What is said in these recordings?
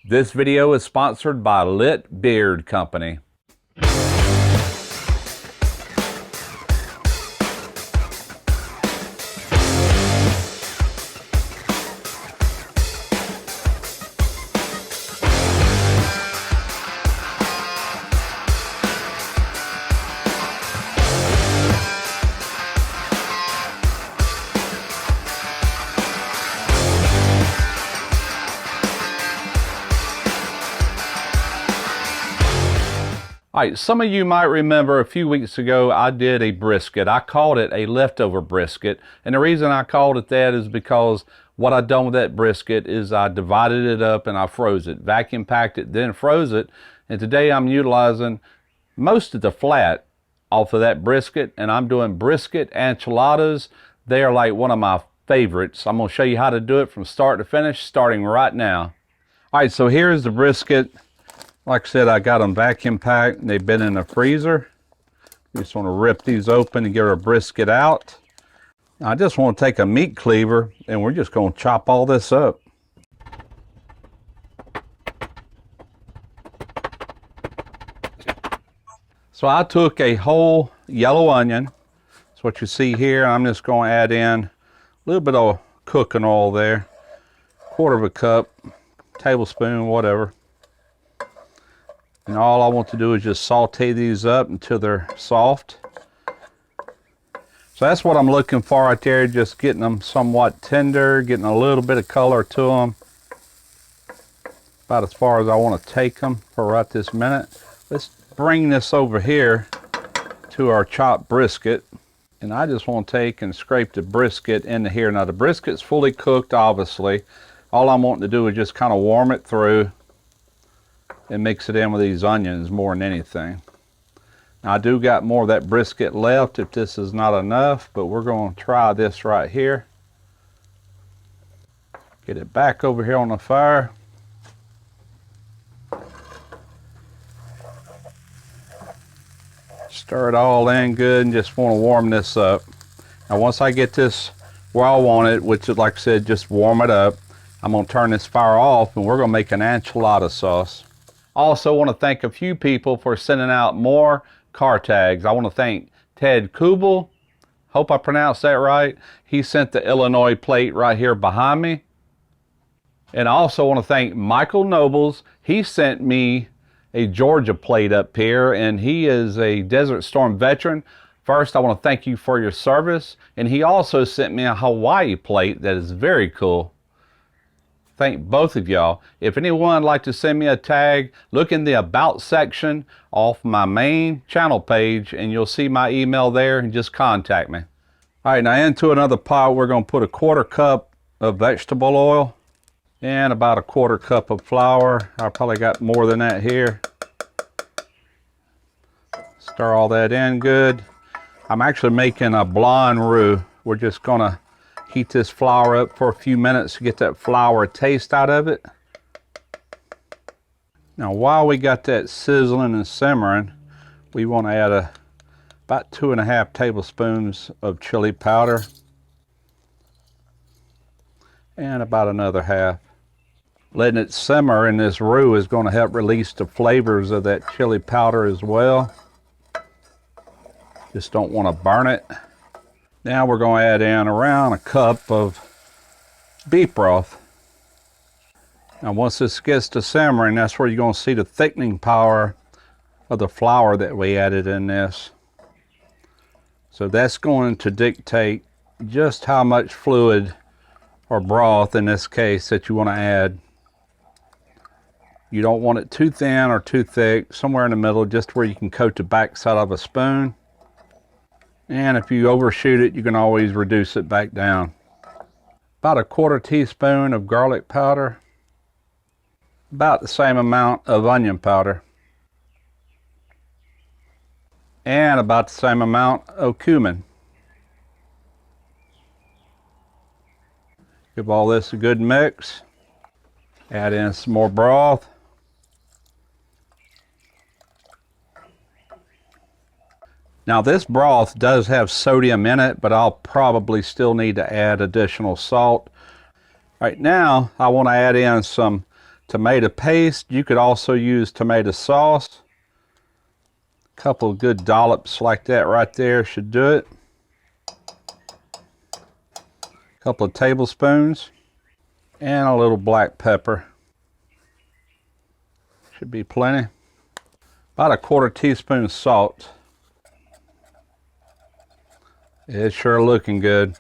This video is sponsored by Lit Beard Company. All right, some of you might remember a few weeks ago I did a brisket. I called it a leftover brisket, and the reason I called it that is because what I done with that brisket is I divided it up and I froze it, vacuum packed it, then froze it, and today I'm utilizing most of the flat off of that brisket, and I'm doing brisket enchiladas. They are like one of my favorites. I'm gonna show you how to do it from start to finish, starting right now. All right, so here's the brisket. Like I said, I got them vacuum packed and they've been in the freezer. You just want to rip these open and get our brisket out. I just want to take a meat cleaver and we're just going to chop all this up. So I took a whole yellow onion. That's what you see here. I'm just going to add in a little bit of cooking oil there. 1/4 cup, tablespoon, whatever. And all I want to do is just saute these up until they're soft. So that's what I'm looking for right there, just getting them somewhat tender, getting a little bit of color to them. About as far as I want to take them for right this minute. Let's bring this over here to our chopped brisket. And I just want to take and scrape the brisket into here. Now the brisket's fully cooked, obviously. All I'm wanting to do is just kind of warm it through and mix it in with these onions more than anything. Now I do got more of that brisket left if this is not enough, but we're going to try this right here. Get it back over here on the fire. Stir it all in good and just want to warm this up. Now once I get this where I want it, which is like I said, just warm it up, I'm going to turn this fire off and we're going to make an enchilada sauce. Also want to thank a few people for sending out more car tags. I want to thank Ted Kubel. Hope I pronounced that right. He sent the Illinois plate right here behind me. And I also want to thank Michael Nobles. He sent me a Georgia plate up here, and he is a Desert Storm veteran. First, I want to thank you for your service. And he also sent me a Hawaii plate that is very cool. Thank both of y'all. If anyone would like to send me a tag, look in the About section off my main channel page and you'll see my email there and just contact me. All right, now into another pot, we're going to put a 1/4 cup of vegetable oil and about a 1/4 cup of flour. I probably got more than that here. Stir all that in good. I'm actually making a blonde roux. We're just going to heat this flour up for a few minutes to get that flour taste out of it. Now while we got that sizzling and simmering, we want to add about 2½ tablespoons of chili powder and about another half. Letting it simmer in this roux is going to help release the flavors of that chili powder as well. Just don't want to burn it. Now we're going to add in around a cup of beef broth. Now once this gets to simmering, that's where you're going to see the thickening power of the flour that we added in this. So that's going to dictate just how much fluid or broth in this case that you want to add. You don't want it too thin or too thick, somewhere in the middle, just where you can coat the backside of a spoon. And if you overshoot it, you can always reduce it back down. About a 1/4 teaspoon of garlic powder. About the same amount of onion powder. And about the same amount of cumin. Give all this a good mix. Add in some more broth. Now this broth does have sodium in it, but I'll probably still need to add additional salt. Right now, I want to add in some tomato paste. You could also use tomato sauce. A couple of good dollops like that right there should do it. A couple of tablespoons. And a little black pepper. Should be plenty. About a 1/4 teaspoon salt. It's sure looking good.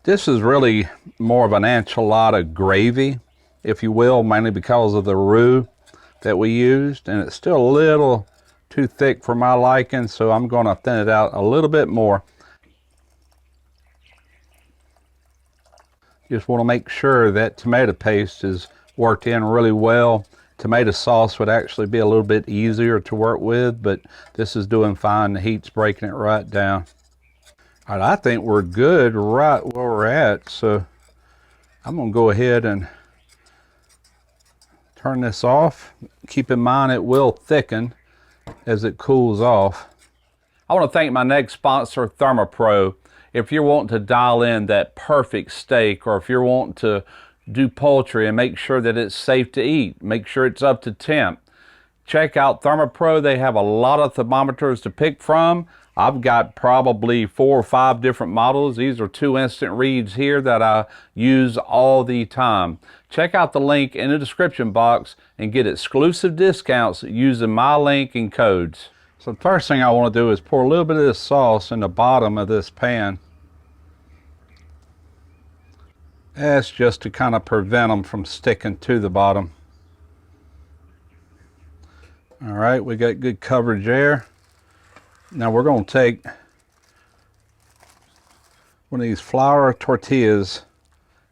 This is really more of an enchilada gravy, if you will, mainly because of the roux that we used, and it's still a little too thick for my liking, so I'm going to thin it out a little bit more. Just want to make sure that tomato paste is worked in really well. Tomato sauce would actually be a little bit easier to work with, but this is doing fine. The heat's breaking it right down. All right, I think we're good right where we're at, so I'm going to go ahead and turn this off. Keep in mind it will thicken as it cools off. I want to thank my next sponsor, ThermoPro. If you're wanting to dial in that perfect steak, or if you're wanting to do poultry and make sure that it's safe to eat, make sure it's up to temp, check out ThermoPro. They have a lot of thermometers to pick from. I've got probably 4 or 5 different models. These are 2 instant reads here that I use all the time. Check out the link in the description box and get exclusive discounts using my link and codes. So the first thing I want to do is pour a little bit of this sauce in the bottom of this pan. That's just to kind of prevent them from sticking to the bottom. All right, we got good coverage there. Now we're going to take one of these flour tortillas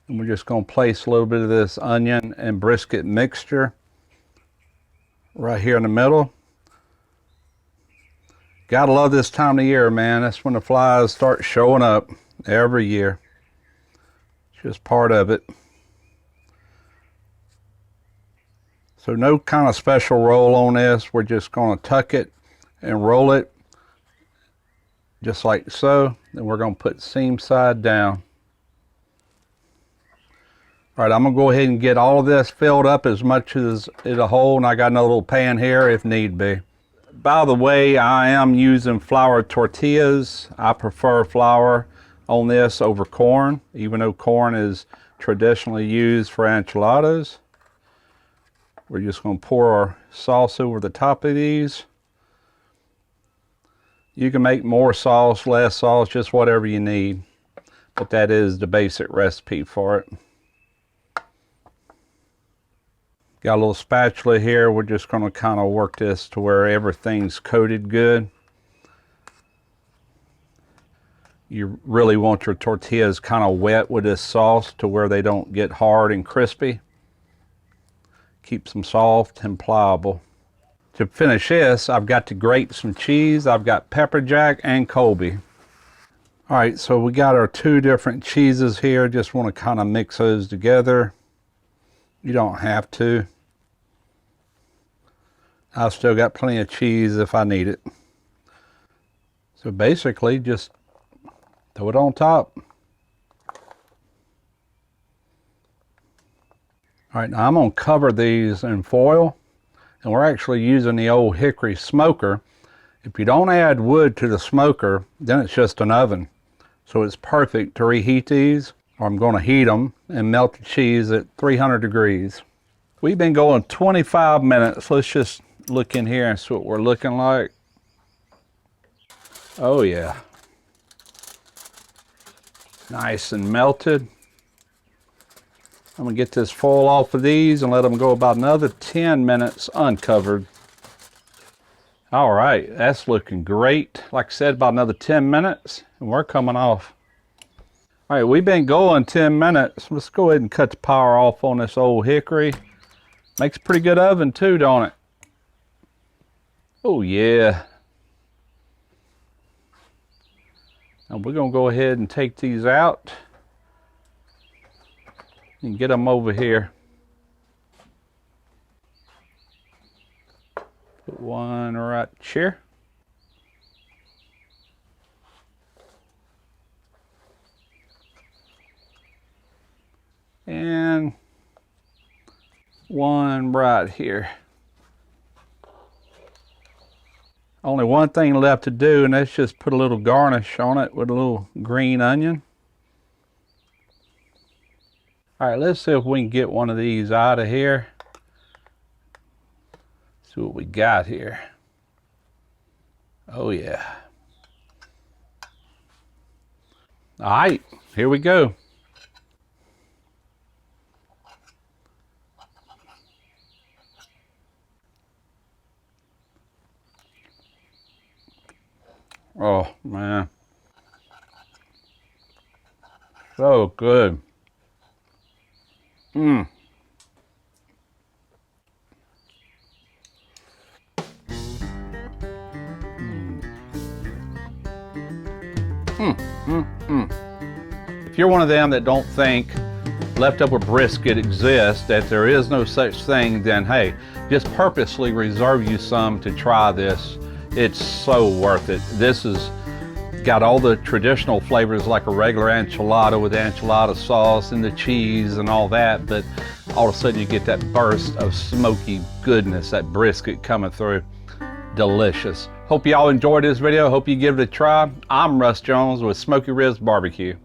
and we're just going to place a little bit of this onion and brisket mixture right here in the middle. Gotta love this time of year, man. That's when the flies start showing up every year. It's just part of it. So no kind of special roll on this. We're just going to tuck it and roll it just like so. Then we're going to put seam side down. All right, I'm going to go ahead and get all of this filled up as much as it'll hold, and I got another little pan here if need be. By the way, I am using flour tortillas. I prefer flour on this over corn, even though corn is traditionally used for enchiladas. We're just going to pour our sauce over the top of these. You can make more sauce, less sauce, just whatever you need. But that is the basic recipe for it. Got a little spatula here. We're just going to kind of work this to where everything's coated good. You really want your tortillas kind of wet with this sauce to where they don't get hard and crispy. Keeps them soft and pliable. To finish this, I've got to grate some cheese. I've got pepper jack and Colby. All right, so we got our 2 different cheeses here. Just want to kind of mix those together. You don't have to. I've still got plenty of cheese if I need it. So basically just throw it on top. All right, now I'm going to cover these in foil, and we're actually using the old hickory smoker. If you don't add wood to the smoker, then it's just an oven. So it's perfect to reheat these, or I'm going to heat them and melt the cheese at 300 degrees. We've been going 25 minutes. Let's just look in here and see what we're looking like. Oh yeah. Nice and melted. I'm gonna get this foil off of these and let them go about another 10 minutes uncovered. All right, that's looking great. Like I said, about another 10 minutes and we're coming off. All right, we've been going 10 minutes. Let's go ahead and cut the power off on this old hickory. Makes a pretty good oven too, don't it? Oh yeah. And we're gonna go ahead and take these out and get them over here. Put one right here. one right here. Only one thing left to do, and that's just put a little garnish on it with a little green onion. All right, let's see if we can get one of these out of here. See what we got here. Oh yeah. All right, here we go. Oh man, so good. Mmm. If you're one of them that don't think leftover brisket exists, that there is no such thing, then hey, just purposely reserve you some to try this. It's so worth it. This has got all the traditional flavors like a regular enchilada with enchilada sauce and the cheese and all that, but all of a sudden you get that burst of smoky goodness, that brisket coming through. Delicious. Hope y'all enjoyed this video. Hope you give it a try. I'm Russ Jones with Smoky Brisket Barbecue.